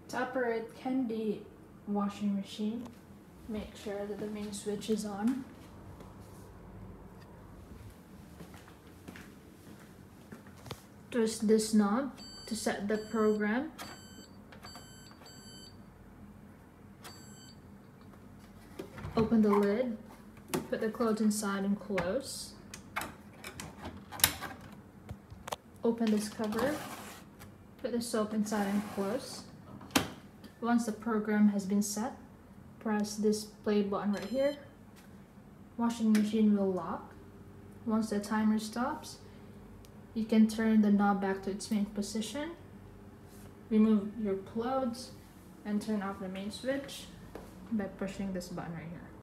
To operate Candy washing machine, make sure that the main switch is on. Twist this knob to set the program. Open the lid, put the clothes inside and close. Open this cover, put the soap inside and close. Once the program has been set, press this play button right here. Washing machine will lock. Once the timer stops, you can turn the knob back to its main position. Remove your clothes and turn off the main switch by pushing this button right here.